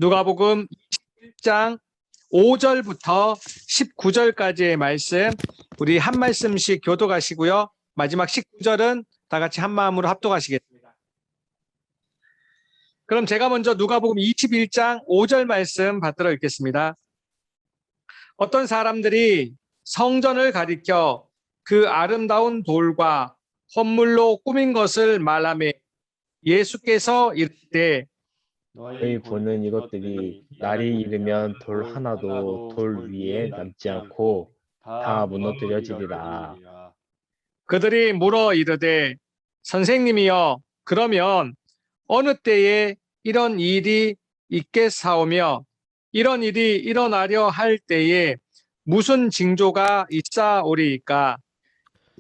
누가복음 21장 5절부터 19절까지의 말씀, 우리 한 말씀씩 교독하시고요. 마지막 19절은 다 같이 한 마음으로 합독하시겠습니다. 그럼 제가 먼저 누가복음 21장 5절 말씀 받들어 읽겠습니다. 어떤 사람들이 성전을 가리켜 그 아름다운 돌과 헌물로 꾸민 것을 말하며 예수께서 이르시되 너희 보는 이것들이 날이 이르면 돌 하나도 돌 위에 남지 않고 다 무너뜨려지리라. 그들이 물어 이르되 선생님이여, 그러면 어느 때에 이런 일이 있겠사오며 이런 일이 일어나려 할 때에 무슨 징조가 있사오리이까?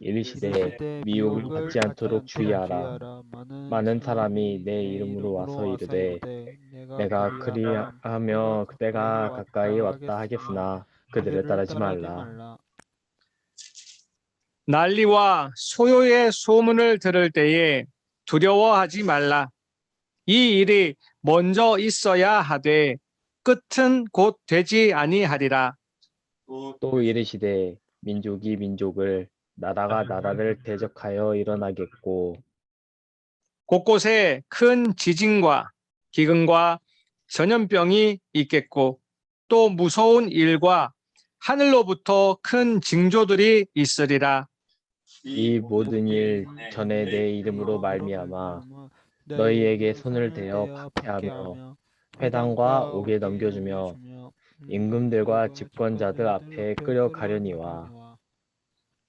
이르시되 미혹을 받지 않도록 주의하라. 많은 사람이 내 이름으로 와서 이르되 내가 그리하며 그때가 가까이 왔다 하겠으나 그들을 따르지 말라. 난리와 소요의 소문을 들을 때에 두려워하지 말라. 이 일이 먼저 있어야 하되 끝은 곧 되지 아니하리라. 또 이르시되 민족이 민족을 나라가 나라를 대적하여 일어나겠고 곳곳에 큰 지진과 기근과 전염병이 있겠고 또 무서운 일과 하늘로부터 큰 징조들이 있으리라. 이 모든 일 전에 내 이름으로 말미암아 너희에게 손을 대어 박해하며 회당과 옥에 넘겨주며 임금들과 집권자들 앞에 끌어가려니와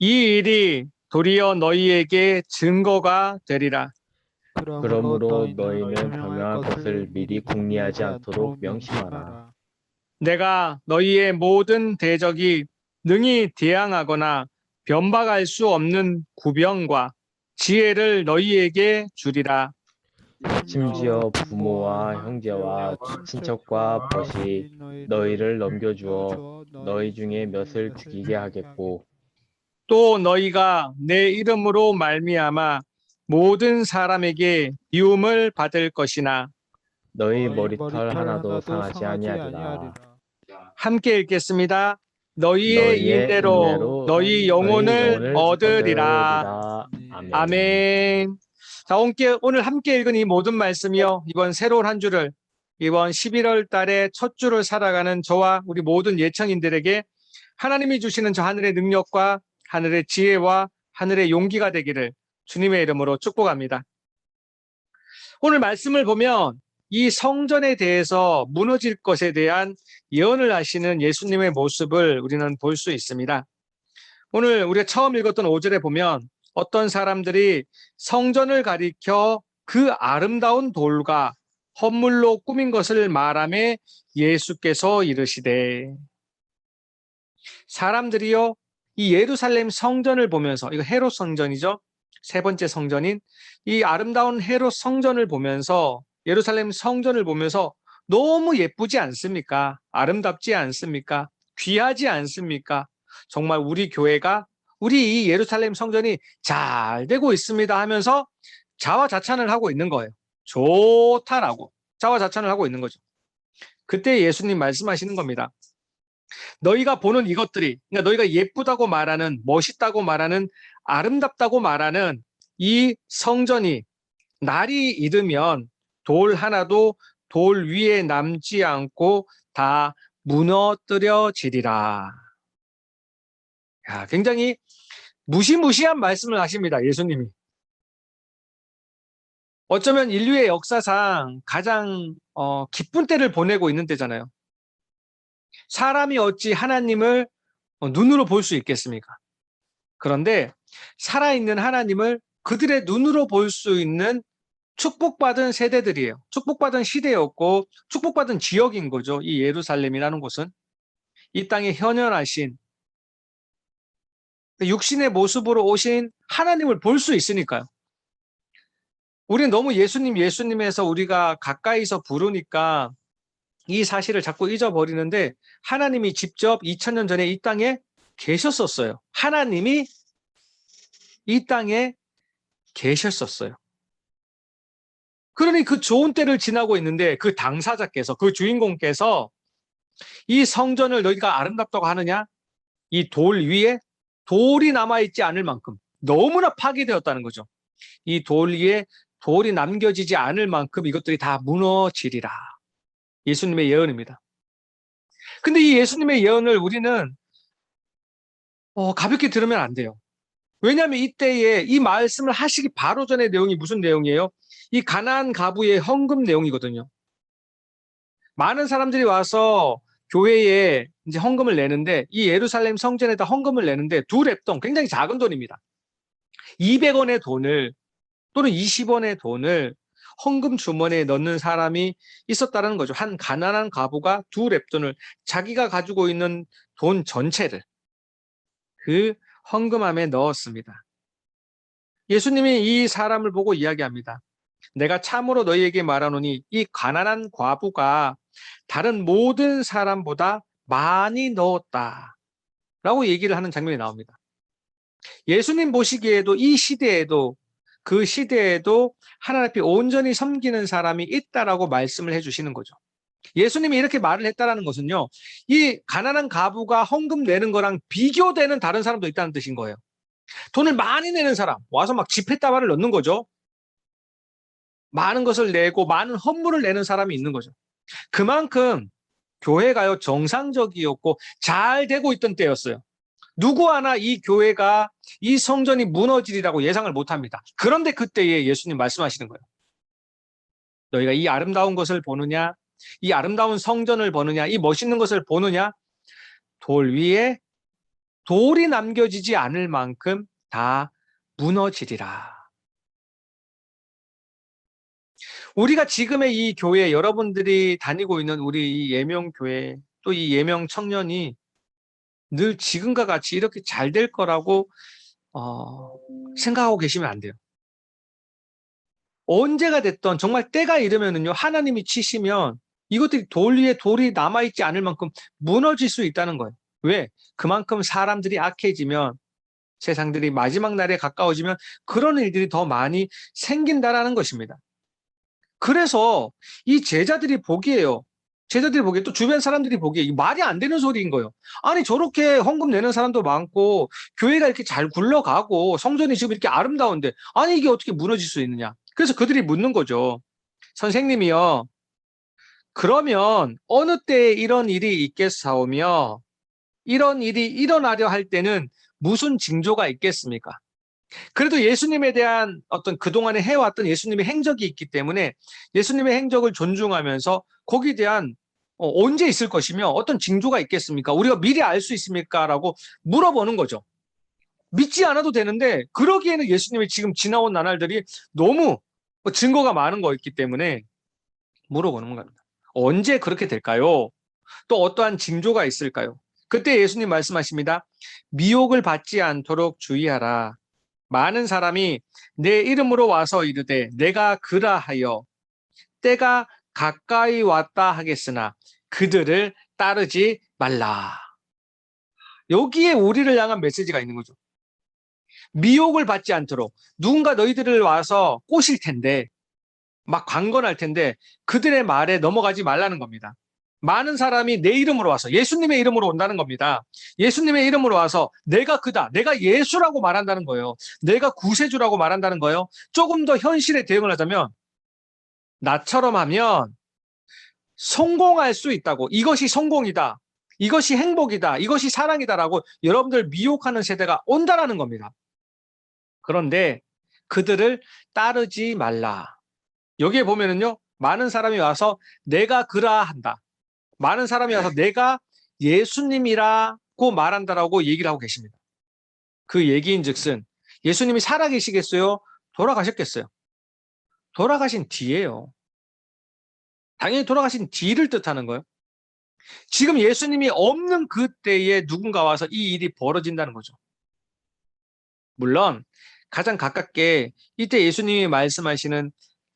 이 일이 도리어 너희에게 증거가 되리라. 그러므로 너희는 변명할 것을 미리 궁리하지 않도록 명심하라. 내가 너희의 모든 대적이 능히 대항하거나 변박할 수 없는 구병과 지혜를 너희에게 주리라. 심지어 부모와 형제와 친척과 벗이 너희를 넘겨주어 너희 중에 몇을 죽이게 하겠고 또 너희가 내 이름으로 말미암아 모든 사람에게 미움을 받을 것이나. 너희 머리털 하나도 상하지 아니하리라. 함께 읽겠습니다. 너희의 너희의 인내로 인내로 너희 너희 영혼을 영혼을 얻으리라. 아멘. 아멘. 자, 오늘 함께 읽은 이 모든 말씀이요, 이번 새로운 한 주를, 이번 11월 달의 첫 주를 살아가는 저와 우리 모든 예청인들에게 하나님이 주시는 저 하늘의 능력과 하늘의 지혜와 하늘의 용기가 되기를 주님의 이름으로 축복합니다. 오늘 말씀을 보면 이 성전에 대해서 무너질 것에 대한 예언을 하시는 예수님의 모습을 우리는 볼 수 있습니다. 오늘 우리가 처음 읽었던 5절에 보면 어떤 사람들이 성전을 가리켜 그 아름다운 돌과 헌물로 꾸민 것을 말하며 예수께서 이르시되, 사람들이요, 이 예루살렘 성전을 보면서, 이거 헤롯 성전이죠, 세 번째 성전인 이 아름다운 헤롯 성전을 보면서, 예루살렘 성전을 보면서 너무 예쁘지 않습니까? 아름답지 않습니까? 귀하지 않습니까? 정말 우리 교회가, 우리 이 예루살렘 성전이 잘 되고 있습니다 하면서 자화자찬을 하고 있는 거예요. 좋다라고 자화자찬을 하고 있는 거죠. 그때 예수님 말씀하시는 겁니다. 너희가 보는 이것들이, 그러니까 너희가 예쁘다고 말하는, 멋있다고 말하는, 아름답다고 말하는 이 성전이 날이 이르면 돌 하나도 돌 위에 남지 않고 다 무너뜨려지리라. 야, 굉장히 무시무시한 말씀을 하십니다, 예수님이. 어쩌면 인류의 역사상 가장 기쁜 때를 보내고 있는 때잖아요. 사람이 어찌 하나님을 눈으로 볼 수 있겠습니까? 그런데 살아있는 하나님을 그들의 눈으로 볼 수 있는 축복받은 세대들이에요. 축복받은 시대였고 축복받은 지역인 거죠. 이 예루살렘이라는 곳은 이 땅에 현현하신 육신의 모습으로 오신 하나님을 볼 수 있으니까요. 우리는 너무 예수님에서 우리가 가까이서 부르니까 이 사실을 자꾸 잊어버리는데, 하나님이 직접 2000년 전에 이 땅에 계셨었어요. 하나님이 이 땅에 계셨었어요. 그러니 그 좋은 때를 지나고 있는데 그 당사자께서, 그 주인공께서 이 성전을 너희가 아름답다고 하느냐? 이 돌 위에 돌이 남아있지 않을 만큼 너무나 파괴되었다는 거죠. 이 돌 위에 돌이 남겨지지 않을 만큼 이것들이 다 무너지리라. 예수님의 예언입니다. 근데 이 예수님의 예언을 우리는 가볍게 들으면 안 돼요. 왜냐하면 이때에 이 말씀을 하시기 바로 전의 내용이 무슨 내용이에요? 이 가나안 가부의 헌금 내용이거든요. 많은 사람들이 와서 교회에 이제 헌금을 내는데, 이 예루살렘 성전에다 헌금을 내는데 두 렙돈, 굉장히 작은 돈입니다. 200원의 돈을 또는 20원의 돈을 헌금 주머니에 넣는 사람이 있었다는 거죠. 한 가난한 가부가 두 렙돈을, 자기가 가지고 있는 돈 전체를 그 헌금함에 넣었습니다. 예수님이 이 사람을 보고 이야기합니다. 내가 참으로 너희에게 말하노니 이 가난한 과부가 다른 모든 사람보다 많이 넣었다 라고 얘기를 하는 장면이 나옵니다. 예수님 보시기에도 이 시대에도, 그 시대에도 하나님 앞에 온전히 섬기는 사람이 있다라고 말씀을 해주시는 거죠. 예수님이 이렇게 말을 했다라는 것은요, 이 가난한 과부가 헌금 내는 거랑 비교되는 다른 사람도 있다는 뜻인 거예요. 돈을 많이 내는 사람, 와서 막 지폐다발을 넣는 거죠. 많은 것을 내고 많은 헌물을 내는 사람이 있는 거죠. 그만큼 교회가요, 정상적이었고 잘 되고 있던 때였어요. 누구 하나 이 교회가, 이 성전이 무너지리라고 예상을 못합니다. 그런데 그때에 예수님 말씀하시는 거예요. 너희가 이 아름다운 것을 보느냐, 이 아름다운 성전을 보느냐, 이 멋있는 것을 보느냐, 돌 위에 돌이 남겨지지 않을 만큼 다 무너지리라. 우리가 지금의 이 교회, 여러분들이 다니고 있는 우리 이 예명교회, 또 이 예명 청년이 늘 지금과 같이 이렇게 잘 될 거라고 생각하고 계시면 안 돼요. 언제가 됐던 정말 때가 이르면은요, 하나님이 치시면 이것들이 돌 위에 돌이 남아있지 않을 만큼 무너질 수 있다는 거예요. 왜? 그만큼 사람들이 악해지면, 세상들이 마지막 날에 가까워지면 그런 일들이 더 많이 생긴다라는 것입니다. 그래서 이 제자들이 보기에요. 제자들이 보기에, 또 주변 사람들이 보기에 이 말이 안 되는 소리인 거예요. 아니, 저렇게 헌금 내는 사람도 많고 교회가 이렇게 잘 굴러가고 성전이 지금 이렇게 아름다운데, 아니 이게 어떻게 무너질 수 있느냐. 그래서 그들이 묻는 거죠. 선생님이요, 그러면 어느 때에 이런 일이 있겠사오며 이런 일이 일어나려 할 때는 무슨 징조가 있겠습니까? 그래도 예수님에 대한 어떤 그동안에 해왔던 예수님의 행적이 있기 때문에 예수님의 행적을 존중하면서 거기에 대한 언제 있을 것이며 어떤 징조가 있겠습니까? 우리가 미리 알 수 있습니까? 라고 물어보는 거죠. 믿지 않아도 되는데, 그러기에는 예수님이 지금 지나온 나날들이 너무 증거가 많은 거였기 때문에 물어보는 겁니다. 언제 그렇게 될까요? 또 어떠한 징조가 있을까요? 그때 예수님 말씀하십니다. 미혹을 받지 않도록 주의하라. 많은 사람이 내 이름으로 와서 이르되 내가 그라하여 때가 가까이 왔다 하겠으나 그들을 따르지 말라. 여기에 우리를 향한 메시지가 있는 거죠. 미혹을 받지 않도록, 누군가 너희들을 와서 꼬실 텐데, 막 강권할 텐데 그들의 말에 넘어가지 말라는 겁니다. 많은 사람이 내 이름으로 와서, 예수님의 이름으로 온다는 겁니다. 예수님의 이름으로 와서 내가 그다, 내가 예수라고 말한다는 거예요. 내가 구세주라고 말한다는 거예요. 조금 더 현실에 대응을 하자면, 나처럼 하면 성공할 수 있다고, 이것이 성공이다, 이것이 행복이다, 이것이 사랑이다라고 여러분들 미혹하는 세대가 온다라는 겁니다. 그런데 그들을 따르지 말라. 여기에 보면은요, 많은 사람이 와서 내가 그라 한다, 많은 사람이 와서 내가 예수님이라고 말한다라고 얘기를 하고 계십니다. 그 얘기인 즉슨 예수님이 살아계시겠어요? 돌아가셨겠어요? 돌아가신 뒤에요. 당연히 돌아가신 뒤를 뜻하는 거예요. 지금 예수님이 없는 그때에 누군가 와서 이 일이 벌어진다는 거죠. 물론 가장 가깝게 이때 예수님이 말씀하시는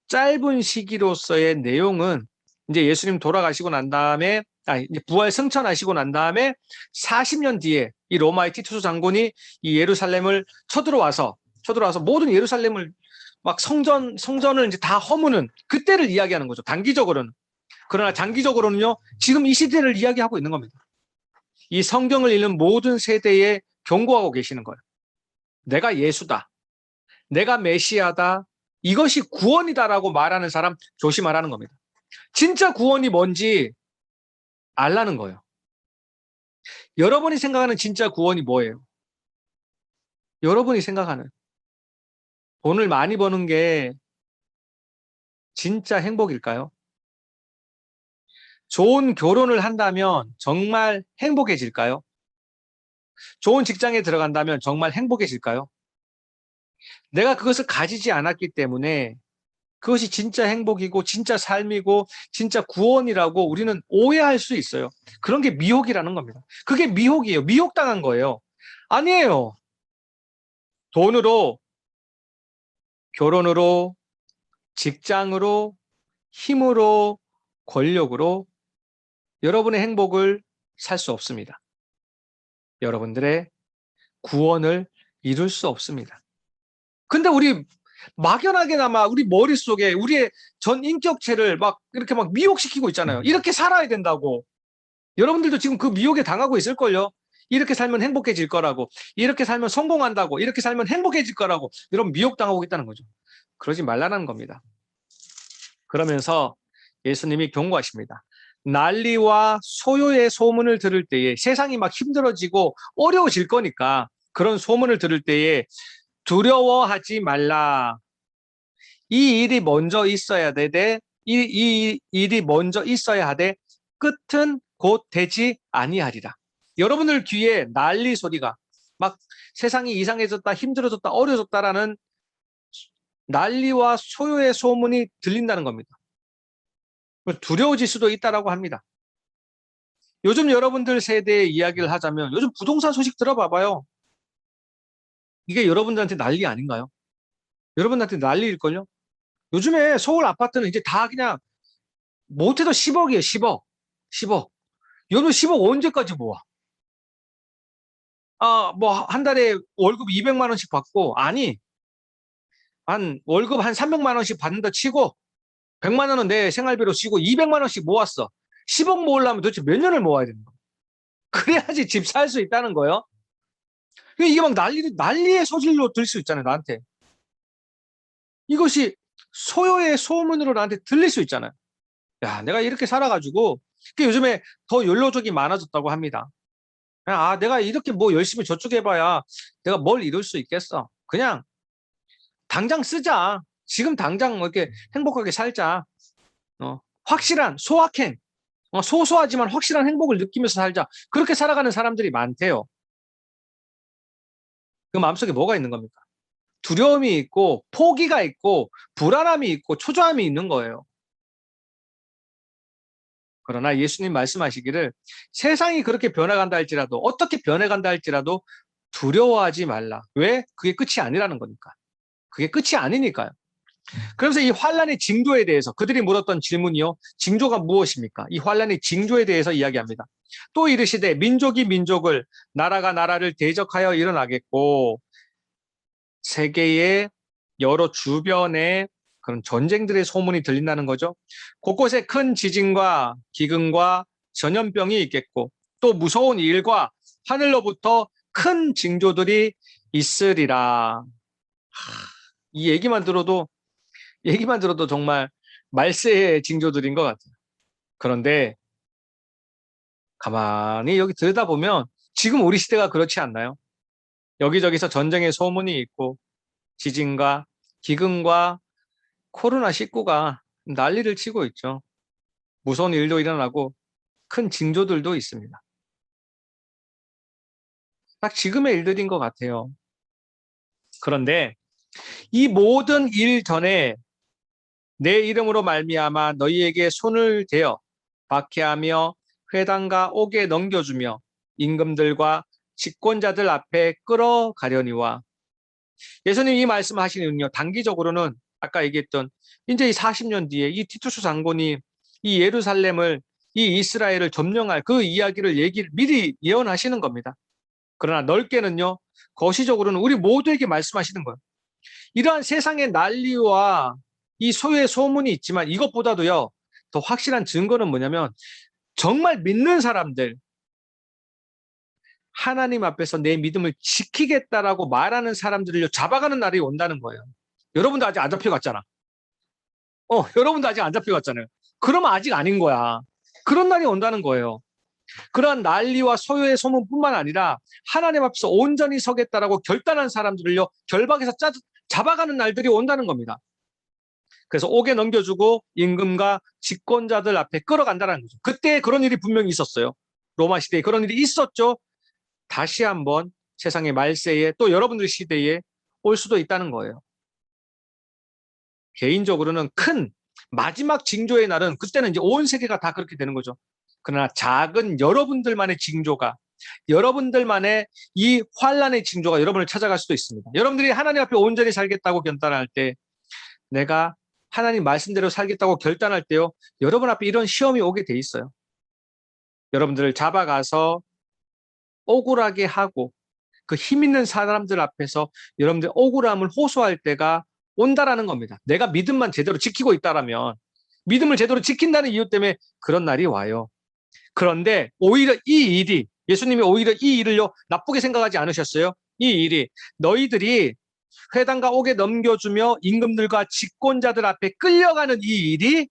짧은 시기로서의 내용은, 이제 예수님 돌아가시고 난 다음에, 이제 부활 승천하시고 난 다음에 40년 뒤에 이 로마의 티투스 장군이 이 예루살렘을 쳐들어와서 모든 예루살렘을 막 성전을 이제 다 허무는 그때를 이야기하는 거죠. 단기적으로는. 그러나 장기적으로는요, 지금 이 시대를 이야기하고 있는 겁니다. 이 성경을 읽는 모든 세대에 경고하고 계시는 거예요. 내가 예수다. 내가 메시아다. 이것이 구원이다라고 말하는 사람 조심하라는 겁니다. 진짜 구원이 뭔지 알라는 거예요. 여러분이 생각하는 진짜 구원이 뭐예요? 여러분이 생각하는 돈을 많이 버는 게 진짜 행복일까요? 좋은 결혼을 한다면 정말 행복해질까요? 좋은 직장에 들어간다면 정말 행복해질까요? 내가 그것을 가지지 않았기 때문에 그것이 진짜 행복이고 진짜 삶이고 진짜 구원이라고 우리는 오해할 수 있어요. 그런 게 미혹이라는 겁니다. 그게 미혹이에요. 미혹당한 거예요. 아니에요. 돈으로, 결혼으로, 직장으로, 힘으로, 권력으로 여러분의 행복을 살 수 없습니다. 여러분들의 구원을 이룰 수 없습니다. 근데 우리 막연하게나마 우리 머릿속에 우리의 전 인격체를 막 이렇게 막 미혹시키고 있잖아요. 이렇게 살아야 된다고. 여러분들도 지금 그 미혹에 당하고 있을걸요. 이렇게 살면 행복해질 거라고. 이렇게 살면 성공한다고. 이렇게 살면 행복해질 거라고. 여러분 미혹당하고 있다는 거죠. 그러지 말라는 겁니다. 그러면서 예수님이 경고하십니다. 난리와 소요의 소문을 들을 때에 세상이 막 힘들어지고 어려워질 거니까 그런 소문을 들을 때에 두려워하지 말라. 이 일이 먼저 있어야 되되 이 일이 먼저 있어야 하되 끝은 곧 되지 아니하리라. 여러분들 귀에 난리 소리가 막 세상이 이상해졌다, 힘들어졌다, 어려졌다라는 난리와 소요의 소문이 들린다는 겁니다. 두려워질 수도 있다라고 합니다. 요즘 여러분들 세대의 이야기를 하자면 요즘 부동산 소식 들어봐봐요. 이게 여러분들한테 난리 아닌가요? 여러분들한테 난리일걸요? 요즘에 서울 아파트는 이제 다 그냥 못해도 10억이에요. 10억. 10억. 여러분 10억 언제까지 모아? 뭐 한 달에 월급 200만 원씩 받고 아니 한 월급 한 300만 원씩 받는다 치고 100만 원은 내 생활비로 쓰고 200만 원씩 모았어. 10억 모으려면 도대체 몇 년을 모아야 되는 거야? 그래야지 집 살 수 있다는 거예요. 이게 막 난리의 소질로 들 수 있잖아요, 나한테. 이것이 소요의 소문으로 나한테 들릴 수 있잖아요. 야, 내가 이렇게 살아가지고 요즘에 더 연로족이 많아졌다고 합니다. 내가 이렇게 뭐 열심히 저축해봐야 내가 뭘 이룰 수 있겠어. 그냥 당장 쓰자. 지금 당장 뭐 이렇게 행복하게 살자. 확실한 소확행. 소소하지만 확실한 행복을 느끼면서 살자. 그렇게 살아가는 사람들이 많대요. 그 마음속에 뭐가 있는 겁니까? 두려움이 있고 포기가 있고 불안함이 있고 초조함이 있는 거예요. 그러나 예수님 말씀하시기를 세상이 그렇게 변해간다 할지라도 어떻게 변해간다 할지라도 두려워하지 말라. 왜? 그게 끝이 아니라는 거니까. 그게 끝이 아니니까요. 그래서 이 환란의 징조에 대해서 그들이 물었던 질문이요. 징조가 무엇입니까? 이 환란의 징조에 대해서 이야기합니다. 또 이르시되 민족이 민족을 나라가 나라를 대적하여 일어나겠고 세계의 여러 주변에 그런 전쟁들의 소문이 들린다는 거죠. 곳곳에 큰 지진과 기근과 전염병이 있겠고 또 무서운 일과 하늘로부터 큰 징조들이 있으리라. 이 얘기만 들어도 정말 말세의 징조들인 것 같아요. 그런데 가만히 여기 들여다보면 지금 우리 시대가 그렇지 않나요? 여기저기서 전쟁의 소문이 있고 지진과 기근과 코로나19가 난리를 치고 있죠. 무서운 일도 일어나고 큰 징조들도 있습니다. 딱 지금의 일들인 것 같아요. 그런데 이 모든 일 전에 내 이름으로 말미암아 너희에게 손을 대어 박해하며 회당과 옥에 넘겨주며 임금들과 집권자들 앞에 끌어가려니와 예수님 이 말씀하시는요. 단기적으로는 아까 얘기했던 이제 이 40년 뒤에 이 티투스 장군이 이 예루살렘을 이 이스라엘을 점령할 그 이야기를 미리 예언하시는 겁니다. 그러나 넓게는요. 거시적으로는 우리 모두에게 말씀하시는 거예요. 이러한 세상의 난리와 이 소유의 소문이 있지만 이것보다도요, 더 확실한 증거는 뭐냐면 정말 믿는 사람들, 하나님 앞에서 내 믿음을 지키겠다라고 말하는 사람들을 잡아가는 날이 온다는 거예요. 여러분도 아직 안 잡혀갔잖아. 여러분도 아직 안 잡혀갔잖아요. 그러면 아직 아닌 거야. 그런 날이 온다는 거예요. 그러한 난리와 소유의 소문뿐만 아니라 하나님 앞에서 온전히 서겠다라고 결단한 사람들을요, 결박해서 잡아가는 날들이 온다는 겁니다. 그래서 옥에 넘겨주고 임금과 집권자들 앞에 끌어간다는 거죠. 그때 그런 일이 분명히 있었어요. 로마 시대에 그런 일이 있었죠. 다시 한번 세상의 말세에 또 여러분들 시대에 올 수도 있다는 거예요. 개인적으로는 큰 마지막 징조의 날은 그때는 이제 온 세계가 다 그렇게 되는 거죠. 그러나 작은 여러분들만의 징조가, 여러분들만의 이 환란의 징조가 여러분을 찾아갈 수도 있습니다. 여러분들이 하나님 앞에 온전히 살겠다고 결단할 때, 내가 하나님 말씀대로 살겠다고 결단할 때요, 여러분 앞에 이런 시험이 오게 돼 있어요. 여러분들을 잡아가서 억울하게 하고 그 힘 있는 사람들 앞에서 여러분들 억울함을 호소할 때가 온다라는 겁니다. 내가 믿음만 제대로 지키고 있다라면, 믿음을 제대로 지킨다는 이유 때문에 그런 날이 와요. 그런데 오히려 이 일이, 예수님이 오히려 이 일을요, 나쁘게 생각하지 않으셨어요. 이 일이 너희들이 회당과 옥에 넘겨주며 임금들과 집권자들 앞에 끌려가는 이 일이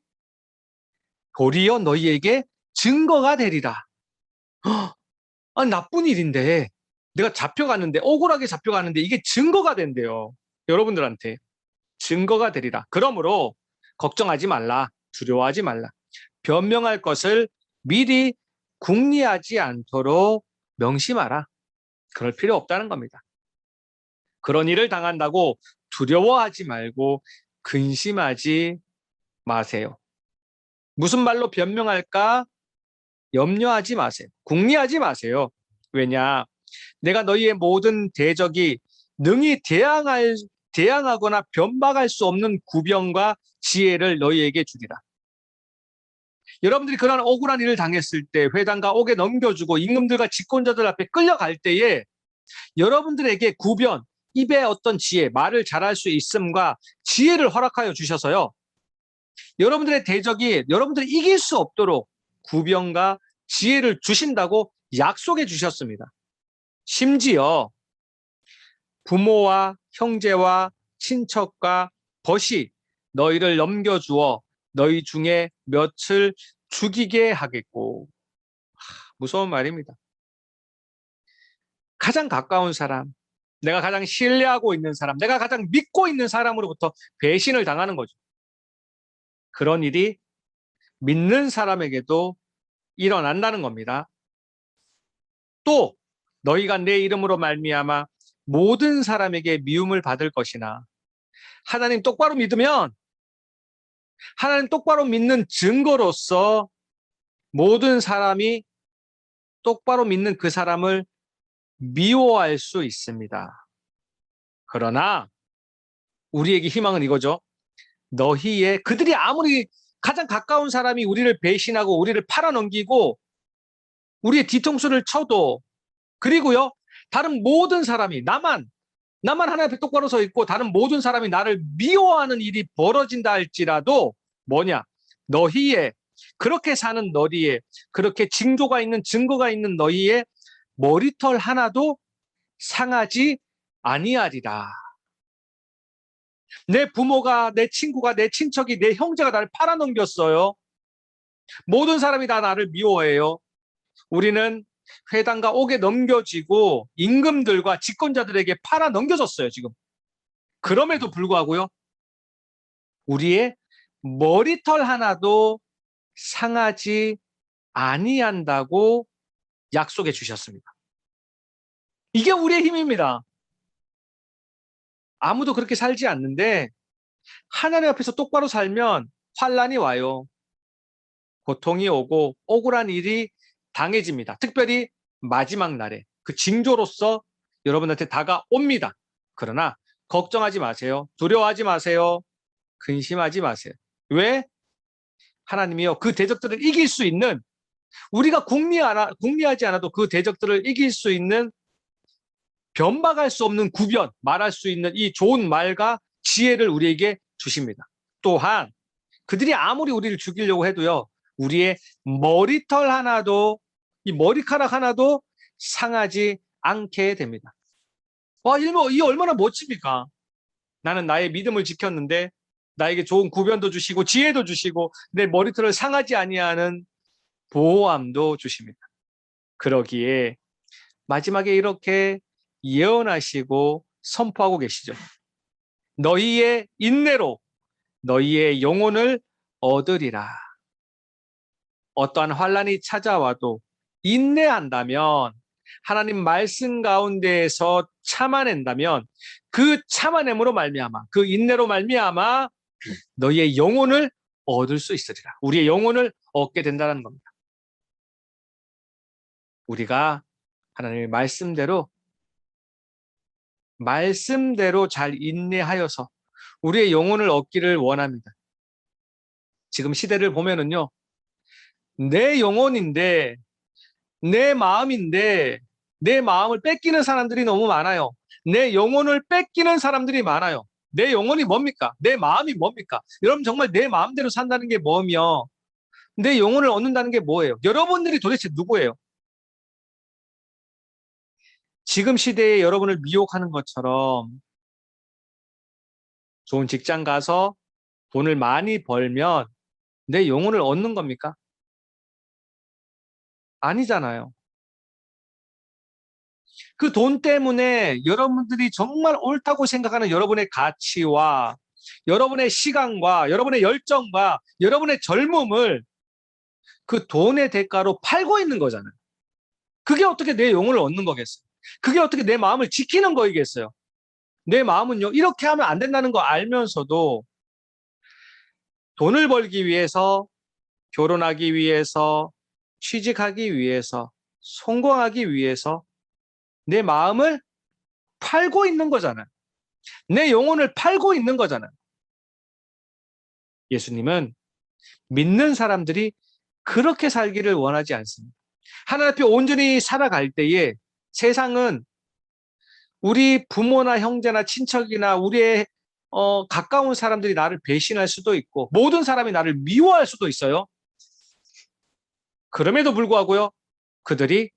도리어 너희에게 증거가 되리라. 아니, 나쁜 일인데, 내가 잡혀갔는데, 억울하게 잡혀갔는데 이게 증거가 된대요. 여러분들한테 증거가 되리라. 그러므로 걱정하지 말라, 두려워하지 말라. 변명할 것을 미리 궁리하지 않도록 명심하라. 그럴 필요 없다는 겁니다. 그런 일을 당한다고 두려워하지 말고 근심하지 마세요. 무슨 말로 변명할까? 염려하지 마세요. 궁리하지 마세요. 왜냐? 내가 너희의 모든 대적이 능히 대항하거나 변박할 수 없는 구병과 지혜를 너희에게 주리라. 여러분들이 그런 억울한 일을 당했을 때, 회당과 옥에 넘겨주고 임금들과 집권자들 앞에 끌려갈 때에 여러분들에게 구변, 입에 어떤 지혜, 말을 잘할 수 있음과 지혜를 허락하여 주셔서요, 여러분들의 대적이 여러분들이 이길 수 없도록 구변과 지혜를 주신다고 약속해 주셨습니다. 심지어 부모와 형제와 친척과 벗이 너희를 넘겨주어 너희 중에 몇을 죽이게 하겠고. 무서운 말입니다. 가장 가까운 사람, 내가 가장 신뢰하고 있는 사람, 내가 가장 믿고 있는 사람으로부터 배신을 당하는 거죠. 그런 일이 믿는 사람에게도 일어난다는 겁니다. 또 너희가 내 이름으로 말미암아 모든 사람에게 미움을 받을 것이나, 하나님 똑바로 믿으면, 하나님 똑바로 믿는 증거로서 모든 사람이 똑바로 믿는 그 사람을 미워할 수 있습니다. 그러나 우리에게 희망은 이거죠. 그들이 아무리 가장 가까운 사람이 우리를 배신하고 우리를 팔아넘기고 우리의 뒤통수를 쳐도, 그리고요, 다른 모든 사람이 나만 하나님 앞에 똑바로 서 있고 다른 모든 사람이 나를 미워하는 일이 벌어진다 할지라도 뭐냐? 그렇게 사는 너희의, 그렇게 징조가 있는, 증거가 있는 너희의 머리털 하나도 상하지 아니하리라. 내 부모가, 내 친구가, 내 친척이, 내 형제가 나를 팔아넘겼어요. 모든 사람이 다 나를 미워해요. 우리는 회당과 옥에 넘겨지고 임금들과 집권자들에게 팔아넘겨졌어요, 지금. 그럼에도 불구하고요, 우리의 머리털 하나도 상하지 아니한다고 약속해 주셨습니다. 이게 우리의 힘입니다. 아무도 그렇게 살지 않는데 하나님 앞에서 똑바로 살면 환란이 와요. 고통이 오고 억울한 일이 당해집니다. 특별히 마지막 날에 그 징조로서 여러분한테 다가옵니다. 그러나 걱정하지 마세요. 두려워하지 마세요. 근심하지 마세요. 왜? 하나님이요, 그 대적들을 이길 수 있는, 우리가 궁리하지 않아도 그 대적들을 이길 수 있는, 변박할 수 없는 구변, 말할 수 있는 이 좋은 말과 지혜를 우리에게 주십니다. 또한 그들이 아무리 우리를 죽이려고 해도요, 우리의 머리털 하나도, 이 머리카락 하나도 상하지 않게 됩니다. 와, 이 얼마나 멋집니까? 나는 나의 믿음을 지켰는데 나에게 좋은 구변도 주시고 지혜도 주시고 내 머리털을 상하지 아니하는 보호함도 주십니다. 그러기에 마지막에 이렇게 예언하시고 선포하고 계시죠. 너희의 인내로 너희의 영혼을 얻으리라. 어떠한 환난이 찾아와도 인내한다면, 하나님 말씀 가운데에서 참아낸다면 그 참아냄으로 말미암아, 그 인내로 말미암아 너희의 영혼을 얻을 수 있으리라. 우리의 영혼을 얻게 된다는 겁니다. 우리가 하나님의 말씀대로 잘 인내하여서 우리의 영혼을 얻기를 원합니다. 지금 시대를 보면은요, 내 영혼인데, 내 마음인데, 내 마음을 뺏기는 사람들이 너무 많아요. 내 영혼을 뺏기는 사람들이 많아요. 내 영혼이 뭡니까? 내 마음이 뭡니까? 여러분, 정말 내 마음대로 산다는 게 뭐며, 내 영혼을 얻는다는 게 뭐예요? 여러분들이 도대체 누구예요? 지금 시대에 여러분을 미혹하는 것처럼 좋은 직장 가서 돈을 많이 벌면 내 영혼을 얻는 겁니까? 아니잖아요. 그 돈 때문에 여러분들이 정말 옳다고 생각하는 여러분의 가치와 여러분의 시간과 여러분의 열정과 여러분의 젊음을 그 돈의 대가로 팔고 있는 거잖아요. 그게 어떻게 내 영혼을 얻는 거겠어요? 그게 어떻게 내 마음을 지키는 거이겠어요? 내 마음은요, 이렇게 하면 안 된다는 거 알면서도 돈을 벌기 위해서, 결혼하기 위해서, 취직하기 위해서, 성공하기 위해서 내 마음을 팔고 있는 거잖아요. 내 영혼을 팔고 있는 거잖아요. 예수님은 믿는 사람들이 그렇게 살기를 원하지 않습니다. 하나님 앞에 온전히 살아갈 때에 세상은 우리 부모나 형제나 친척이나 우리의 가까운 사람들이 나를 배신할 수도 있고 모든 사람이 나를 미워할 수도 있어요. 그럼에도 불구하고요, 그들이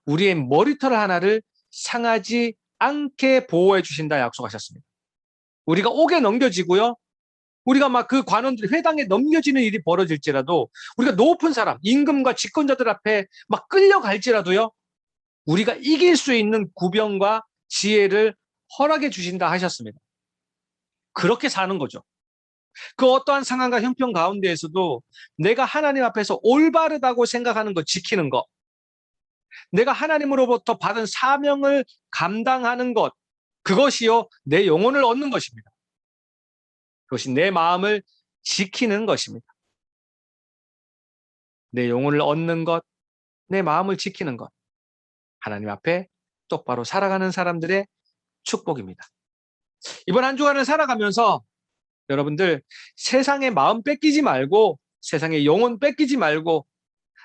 우리의 머리털 하나를 상하지 않게 보호해 주신다 약속하셨습니다. 우리가 옥에 넘겨지고요, 우리가 막 그 관원들이 회당에 넘겨지는 일이 벌어질지라도, 우리가 높은 사람, 임금과 집권자들 앞에 막 끌려갈지라도요, 우리가 이길 수 있는 구병과 지혜를 허락해 주신다 하셨습니다. 그렇게 사는 거죠. 그 어떠한 상황과 형편 가운데에서도 내가 하나님 앞에서 올바르다고 생각하는 것 지키는 것, 내가 하나님으로부터 받은 사명을 감당하는 것, 그것이요 내 영혼을 얻는 것입니다. 그것이 내 마음을 지키는 것입니다. 내 영혼을 얻는 것, 내 마음을 지키는 것, 하나님 앞에 똑바로 살아가는 사람들의 축복입니다. 이번 한 주간을 살아가면서 여러분들 세상의 마음 뺏기지 말고, 세상의 영혼 뺏기지 말고,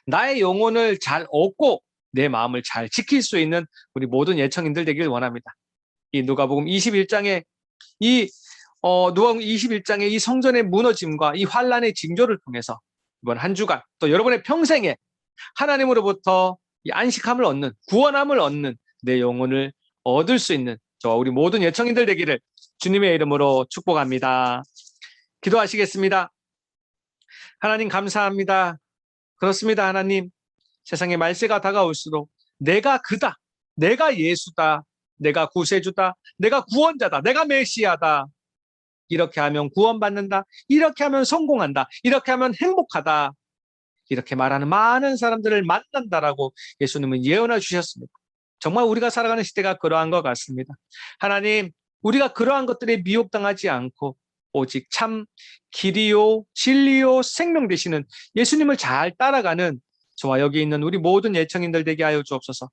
나의 영혼을 잘 얻고 내 마음을 잘 지킬 수 있는 우리 모든 예청인들 되길 원합니다. 이 누가복음 21장의 누가복음 21장의 이 성전의 무너짐과 이 환란의 징조를 통해서 이번 한 주간 또 여러분의 평생에 하나님으로부터 이 안식함을 얻는, 구원함을 얻는 내 영혼을 얻을 수 있는 저와 우리 모든 예청인들 되기를 주님의 이름으로 축복합니다. 기도하시겠습니다. 하나님 감사합니다. 그렇습니다. 하나님, 세상에 말세가 다가올수록 내가 그다, 내가 예수다, 내가 구세주다, 내가 구원자다, 내가 메시아다, 이렇게 하면 구원받는다, 이렇게 하면 성공한다, 이렇게 하면 행복하다, 이렇게 말하는 많은 사람들을 만난다라고 예수님은 예언해 주셨습니다. 정말 우리가 살아가는 시대가 그러한 것 같습니다. 하나님, 우리가 그러한 것들에 미혹당하지 않고 오직 참 길이요 진리요 생명 되시는 예수님을 잘 따라가는 저와 여기 있는 우리 모든 예청인들 되게 하여 주옵소서.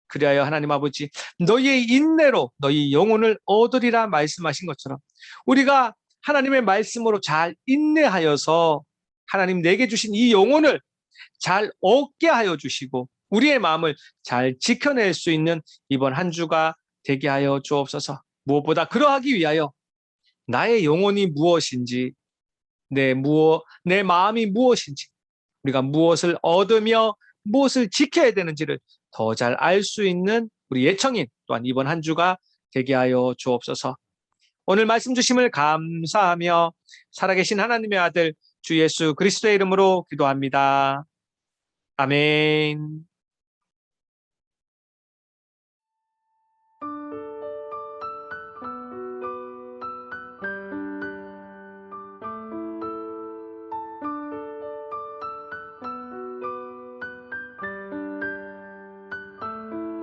그리하여 하나님 아버지, 너희의 인내로 너희 영혼을 얻으리라 말씀하신 것처럼 우리가 하나님의 말씀으로 잘 인내하여서 하나님 내게 주신 이 영혼을 잘 얻게 하여 주시고 우리의 마음을 잘 지켜낼 수 있는 이번 한 주가 되게 하여 주옵소서. 무엇보다 그러하기 위하여 나의 영혼이 무엇인지, 내 마음이 무엇인지, 우리가 무엇을 얻으며 무엇을 지켜야 되는지를 더 잘 알 수 있는 우리 예청인 또한 이번 한 주가 되게 하여 주옵소서. 오늘 말씀 주심을 감사하며 살아계신 하나님의 아들 주 예수 그리스도의 이름으로 기도합니다. 아멘.